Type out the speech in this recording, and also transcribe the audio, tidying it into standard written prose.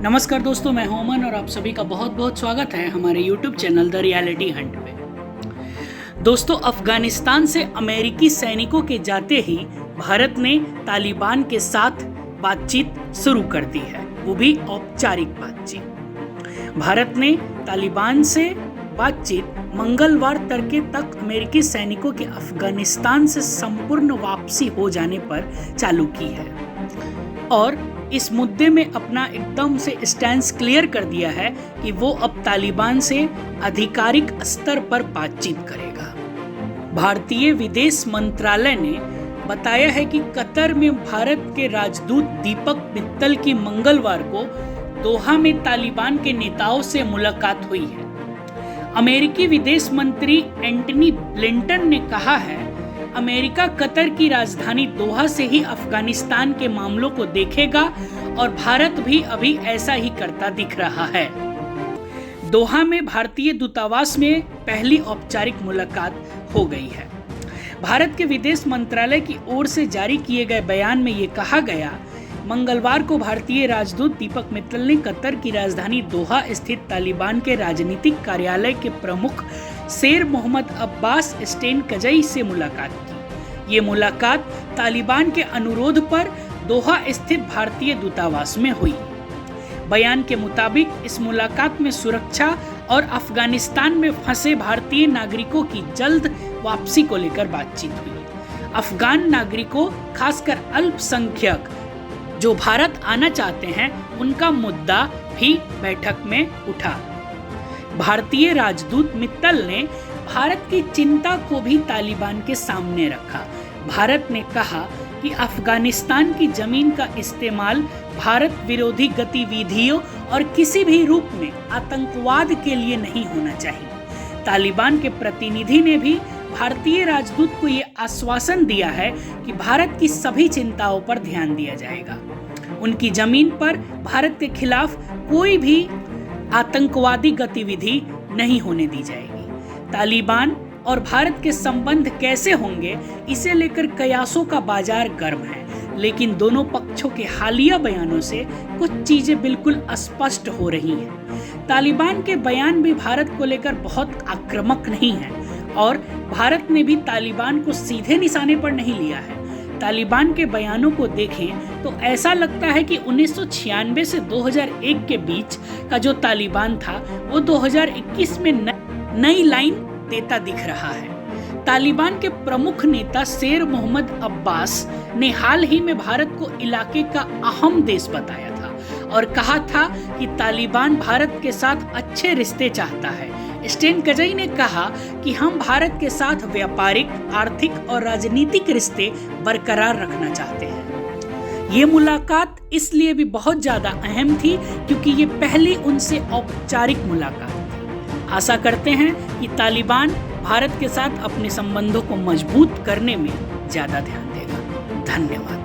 नमस्कार दोस्तों, मैं हूं अमन और आप सभी का बहुत बहुत स्वागत है हमारे YouTube channel the reality Hunt पे। दोस्तों, अफगानिस्तान से अमेरिकी सैनिकों के जाते ही भारत ने तालिबान के साथ बातचीत शुरू कर दी है, वो भी औपचारिक बातचीत। भारत ने तालिबान से बातचीत मंगलवार तड़के तक अमेरिकी सैनिकों के अफगानिस्तान से संपूर्ण वापसी हो जाने पर चालू की है और इस मुद्दे में अपना एकदम से स्टैंस क्लियर कर दिया है कि वो अब तालिबान से आधिकारिक स्तर पर बातचीत करेगा। भारतीय विदेश मंत्रालय ने बताया है कि कतर में भारत के राजदूत दीपक मित्तल की मंगलवार को दोहा में तालिबान के नेताओं से मुलाकात हुई है। अमेरिकी विदेश मंत्री एंटनी ब्लिंकन ने कहा है, अमेरिका कतर की राजधानी दोहा से ही अफगानिस्तान के मामलों को देखेगा और भारत भी अभी ऐसा ही करता दिख रहा है। दोहा में भारतीय दूतावास में पहली औपचारिक मुलाकात हो गई है। भारत के विदेश मंत्रालय की ओर से जारी किए गए बयान में ये कहा गया, मंगलवार को भारतीय राजदूत दीपक मित्तल ने कतर की राजधानी दोहा स्थित तालिबान के राजनीतिक कार्यालय के प्रमुख शेर मोहम्मद अब्बास स्टेन कजई से मुलाकात की। ये मुलाकात तालिबान के अनुरोध पर दोहा स्थित भारतीय दूतावास में हुई। बयान के मुताबिक इस मुलाकात में सुरक्षा और अफगानिस्तान में फंसे भारतीय नागरिकों की जल्द वापसी को लेकर बातचीत हुई। अफगान नागरिकों, खासकर अल्पसंख्यक जो भारत आना चाहते हैं, उनका मुद्दा भी बैठक में उठा। भारतीय राजदूत मित्तल ने भारत की चिंता को भी तालिबान के सामने रखा। भारत ने कहा कि अफगानिस्तान की जमीन का इस्तेमाल भारत विरोधी गतिविधियों और किसी भी रूप में आतंकवाद के लिए नहीं होना चाहिए। तालिबान के प्रतिनिधि ने भी भारतीय राजदूत को ये आश्वासन दिया है कि भारत की सभी चिंताओं पर ध्यान दिया जाएगा। उनकी जमीन पर भारत के खिलाफ कोई भी आतंकवादी गतिविधि नहीं होने दी जाएगी। तालिबान और भारत के संबंध कैसे होंगे, इसे लेकर कयासों का बाजार गर्म है, लेकिन दोनों पक्षों के हालिया बयानों से कुछ चीजें बिल्कुल स्पष्ट हो रही हैं। तालिबान के बयान भी भारत को लेकर बहुत आक्रामक नहीं है और भारत ने भी तालिबान को सीधे निशाने पर नहीं लिया है। तालिबान के बयानों को देखें तो ऐसा लगता है कि 1996 से 2001 के बीच का जो तालिबान था, वो 2021 में नई लाइन देता दिख रहा है। तालिबान के प्रमुख नेता शेर मोहम्मद अब्बास ने हाल ही में भारत को इलाके का अहम देश बताया था और कहा था कि तालिबान भारत के साथ अच्छे रिश्ते चाहता है। स्टेन कजई ने कहा कि हम भारत के साथ व्यापारिक, आर्थिक और राजनीतिक रिश्ते बरकरार रखना चाहते हैं। ये मुलाकात इसलिए भी बहुत ज्यादा अहम थी क्योंकि ये पहली उनसे औपचारिक मुलाकात थी। आशा करते हैं कि तालिबान भारत के साथ अपने संबंधों को मजबूत करने में ज्यादा ध्यान देगा। धन्यवाद।